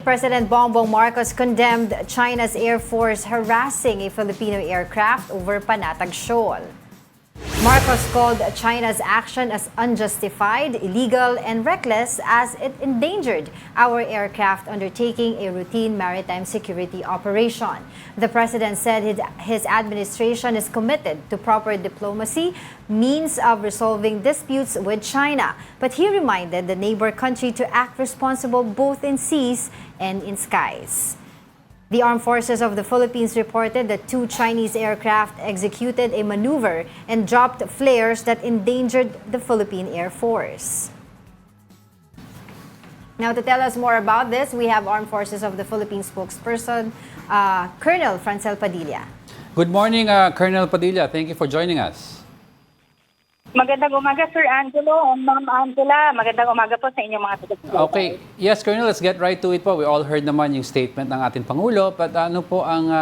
President Bongbong Marcos condemned China's Air Force harassing a Filipino aircraft over Panatag Shoal. Marcos called China's action as unjustified, illegal, and reckless as it endangered our aircraft undertaking a routine maritime security operation. The president said his administration is committed to proper diplomacy, means of resolving disputes with China. But he reminded the neighbor country to act responsible both in seas and in skies. The Armed Forces of the Philippines reported that 2 Chinese aircraft executed a maneuver and dropped flares that endangered the Philippine Air Force. Now, to tell us more about this, we have Armed Forces of the Philippines spokesperson, Colonel Francel Padilla. Good morning, Colonel Padilla. Thank you for joining us. Magandang umaga, Sir Angelo and Ma'am Angela. Magandang umaga po sa inyong mga tagapagsalita. Okay. Yes, Colonel, let's get right to it po. We all heard naman yung statement ng ating Pangulo. But ano po ang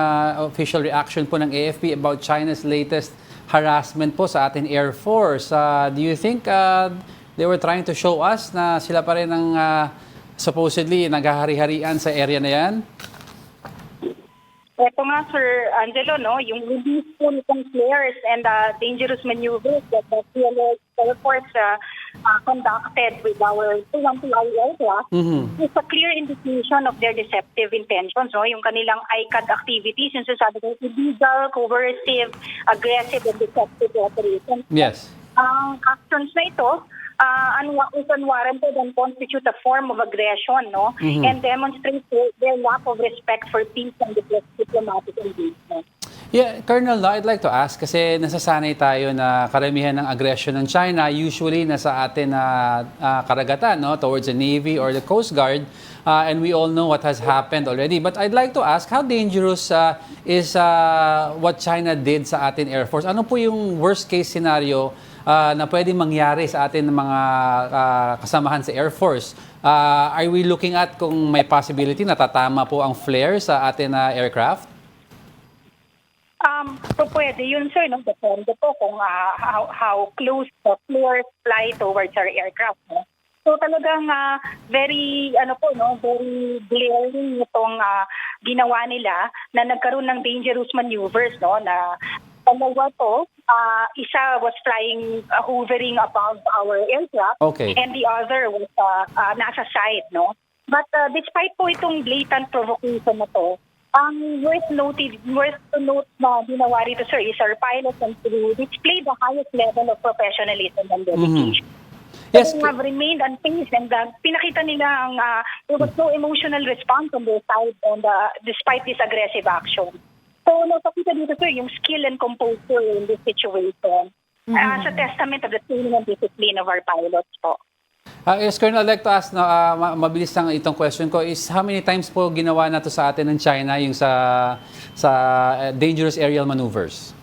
official reaction po ng AFP about China's latest harassment po sa ating Air Force? Do you think they were trying to show us na sila pa rin ang supposedly naghahari-harian sa area na yan? Ito nga, Sir Angelo, no, yung release po nitong flares and dangerous maneuvers that the Air Force conducted with our 212 aircraft is a clear indication of their deceptive intentions. No? Yung kanilang ICAD activities, yung sasabi ko, illegal, coercive, aggressive, and deceptive operations. Yes. Ang actions na ito, is unwarranted and constitute a form of aggression, no? And demonstrate their lack of respect for peace and diplomatic engagement. Yeah, Colonel, I'd like to ask kasi nasasanay tayo na karamihan ng aggression ng China usually nasa atin na karagatan, no, towards the Navy or the Coast Guard, and we all know what has happened already. But I'd like to ask, how dangerous is what China did sa atin Air Force? Ano po yung worst case scenario na pwedeng mangyari sa atin ng mga kasamahan sa Air Force? Are we looking at kung may possibility na tatama po ang flare sa atin na aircraft? So pwede yun, sir, no? Depende po kung how close the flares fly towards our aircraft. No? So talagang very glaring itong ginawa nila na nagkaroon ng dangerous maneuvers, no, na dalawa to, isa was flying, hovering above our aircraft, okay, and the other was nasa side, no? But despite po itong blatant provocation na to, ang worth to note na ginawa rito, sir, is our pilots and crew displayed the highest level of professionalism and dedication. Yes. They have remained unfazed and pinakita nila ang there was no emotional response on their side and despite this aggressive action. So, napakita dito, sir, yung skill and composure in this situation as a testament of the training and discipline of our pilots po. Yes, Colonel, I'd like to ask, mabilis lang itong question ko, is how many times po ginawa na to sa atin ng China yung sa dangerous aerial maneuvers?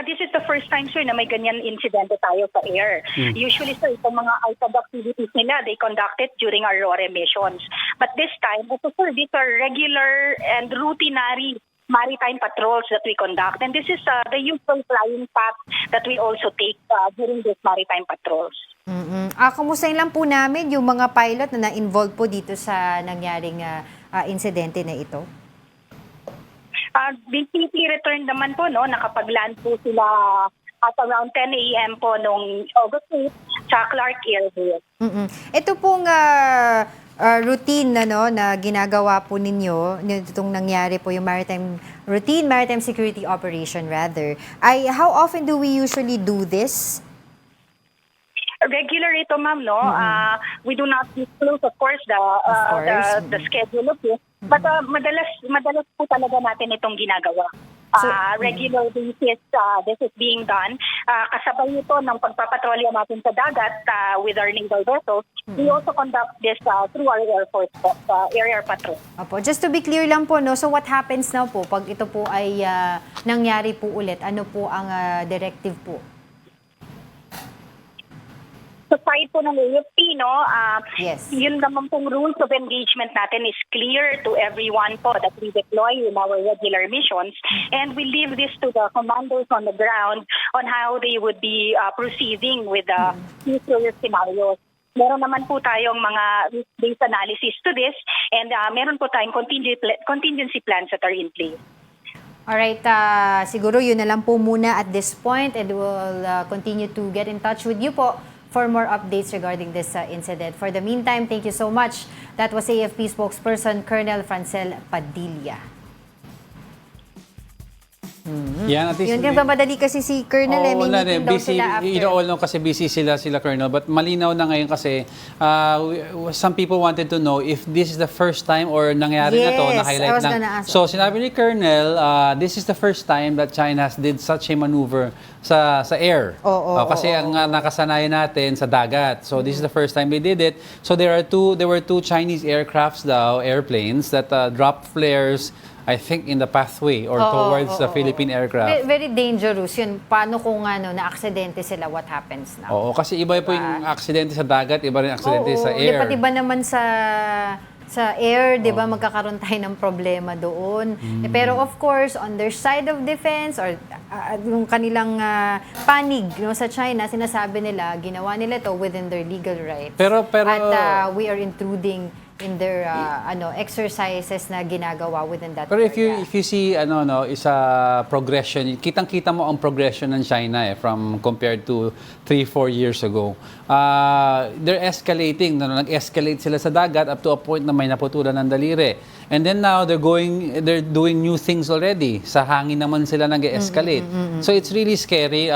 This is the first time, sir, na may ganyan insidente tayo sa air. Usually, sir, itong mga ICAD activities nila, they conduct it during our RORE missions. But this time, sir, these are regular and routinary maritime patrols that we conduct. And this is the usual flying path that we also take during these maritime patrols. Kumustahin lang po namin yung mga pilot na na-involve po dito sa nangyaring insidente na ito? Basically, return naman po, no, nakapag-land po sila at around 10 a.m. po nung August 8 sa Clark Air Base. Ito pong routine na ginagawa po ninyo, itong nangyari po yung maritime security operation rather, how often do we usually do this? Regular ito, ma'am, no? We do not disclose, of course, the schedule of this. But madalas po talaga natin itong ginagawa. Regular basis, this is being done. Kasabay ito ng pagpapatrolya natin sa dagat with our naval vessels. We also conduct this through our Air Force area patrol. Opo. Just to be clear lang po, no? So what happens now po pag ito po ay nangyari po ulit? Ano po ang directive po? Sa side po ng AFP, no, yes, yun naman pong rules of engagement natin is clear to everyone po that we deploy in our regular missions. And we leave this to the commanders on the ground on how they would be proceeding with the future scenarios. Meron naman po tayong mga risk-based analysis to this, and meron po tayong contingency plans that are in place. Alright, siguro yun na lang po muna at this point, and we'll continue to get in touch with you po for more updates regarding this incident. For the meantime, thank you so much. That was AFP spokesperson Colonel Francel Padilla. Yan, at least, Yun, nagmamadali kasi si Colonel, may meeting daw busy, sila after. you know, all know, kasi busy sila Colonel, but malinaw na ngayon kasi some people wanted to know if this is the first time or nangyari na to, Yes, na-highlight I was lang. gonna ask. So sinabi ni Colonel, this is the first time that China has did such a maneuver sa air. Kasi ang nakasanayan natin sa dagat. So this is the first time they did it. So there were two Chinese aircrafts daw, airplanes that dropped flares, I think, in the pathway or towards the Philippine aircraft. Very dangerous yun. Paano kung na-aksidente sila, what happens now? Oo, kasi iba po yung aksidente sa dagat, iba rin aksidente sa air. Pati ba naman sa air, 'di ba, magkakaroon tayo ng problema doon. Pero of course, on their side of defense or yung kanilang panig sa China, sinasabi nila, ginawa nila to within their legal rights. Pero at we are intruding in their exercises na ginagawa within that Pero area. if you see is a progression, kitang-kita mo ang progression ng China from compared to 3-4 years ago. They're escalating, nag-escalate sila sa dagat up to a point na may naputulan ng daliri. And then now they're doing new things already. Sa hangin naman sila nag-escalate. So it's really scary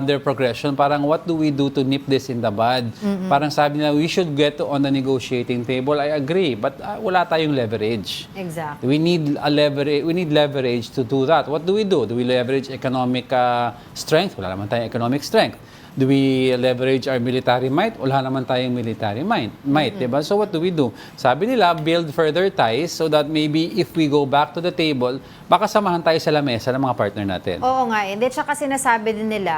their progression. Parang what do we do to nip this in the bud? Parang sabi nila we should get on the negotiating table. I agree, but wala tayong leverage. Exactly. We need leverage to do that. What do? Do we leverage economic strength? Wala naman tayong economic strength. Do we leverage our military might? Wala naman tayong military might, diba? So what do? Sabi nila, build further ties so that maybe if we go back to the table, baka samahan tayo sa lamesa ng mga partner natin. Oo nga, and tsaka sinasabi din nila,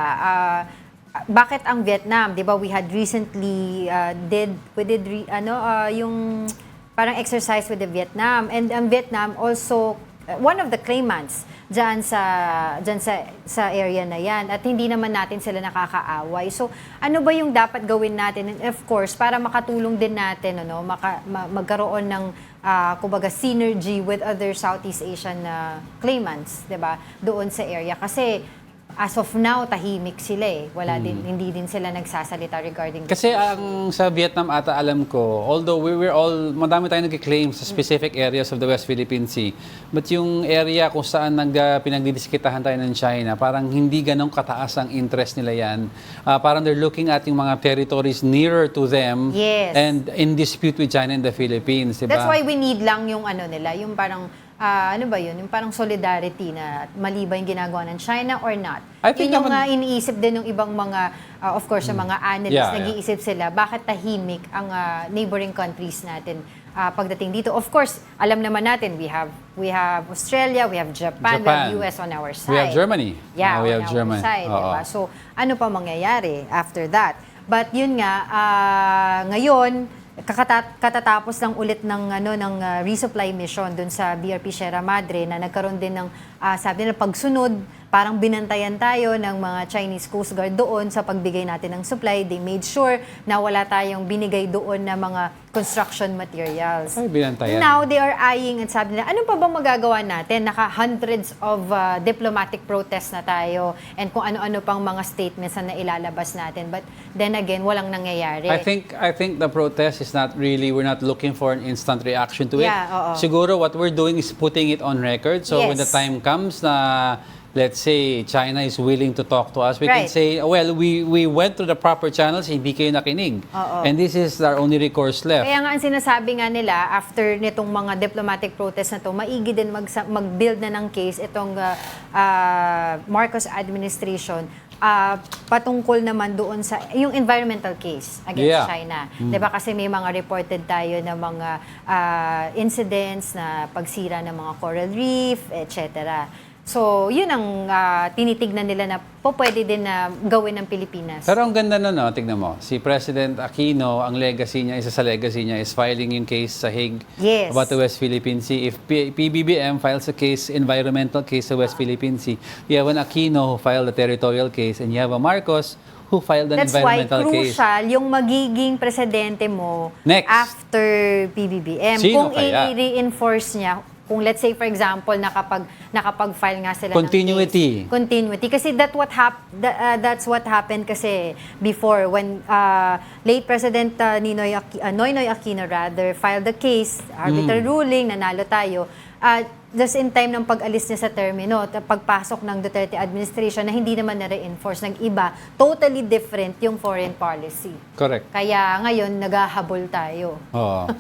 bakit ang Vietnam, 'di ba? We had recently yung parang exercise with the Vietnam, and ang Vietnam also one of the claimants diyan sa area na yan, at hindi naman natin sila nakakaaway. So ano ba yung dapat gawin natin? And of course, para makatulong din natin magkaroon ng kumbaga synergy with other Southeast Asian claimants, 'di ba? Doon sa area kasi as of now, tahimik sila hindi din sila nagsasalita regarding Kasi ang sa Vietnam ata alam ko, although madami tayong nag-claim sa specific areas of the West Philippine Sea, but yung area kung saan pinagdidiskitahan tayo ng China, parang hindi ganong kataas ang interest nila yan. Parang they're looking at yung mga territories nearer to them and in dispute with China and the Philippines. Diba? That's why we need lang yung yung parang yung parang solidarity na mali ba yung ginagawa ng China or not. Yun yung iniisip din ng ibang mga, of course, yung mga analysts, nag-iisip sila, bakit tahimik ang neighboring countries natin pagdating dito. Of course, alam naman natin, we have Australia, we have Japan, we have US on our side. We have Germany. Yeah, we have on Germany. our side. Diba? So, ano pa mangyayari after that? But yun nga, ngayon, katatapos lang ulit ng resupply mission dun sa BRP Sierra Madre na nagkaroon din ng sabi nila pagsunod, parang binantayan tayo ng mga Chinese Coast Guard doon sa pagbigay natin ng supply. They made sure na wala tayong binigay doon na mga construction materials. Ay, binantayan. Now, they are eyeing and sabi nila, ano pa bang magagawa natin? Hundreds of diplomatic protests na tayo and kung ano-ano pang mga statements na ilalabas natin. But then again, walang nangyayari. I think the protest is not really, we're not looking for an instant reaction to it. Siguro what we're doing is putting it on record. So when the time comes na let's say China is willing to talk to us, we can say, well, we went through the proper channels, hindi kayo nakinig. And this is our only recourse left. Kaya nga ang sinasabi nga nila, after nitong mga diplomatic protest na to, maigi din mag-build na ng case itong Marcos administration patungkol naman doon sa yung environmental case against China. 'Di ba kasi may mga reported tayo na mga incidents na pagsira ng mga coral reef, etc. So, yun ang tinitignan nila na pwede din na gawin ng Pilipinas. Pero ang ganda na, tignan mo, si President Aquino, ang legacy niya, isa sa legacy niya is filing yung case sa Hague about the West Philippine Sea. If PBBM files a case, environmental case sa West Philippine Sea, you have an Aquino who filed a territorial case, and you have a Marcos who filed an That's why environmental case. crucial yung magiging presidente mo Next. after PBBM. Sino Kung kaya? i-reinforce niya, kung let's say for example nakapag-file nga sila Continuity. ng case. Continuity. Kasi that's what happened kasi before when late President Noynoy Aquino filed the case, arbitral ruling, nanalo tayo. Just in time ng pag-alis niya sa termino, pagpasok ng Duterte administration na hindi naman na-reinforce ng iba, totally different yung foreign policy. Correct. Kaya ngayon, naghahabol tayo. Oo.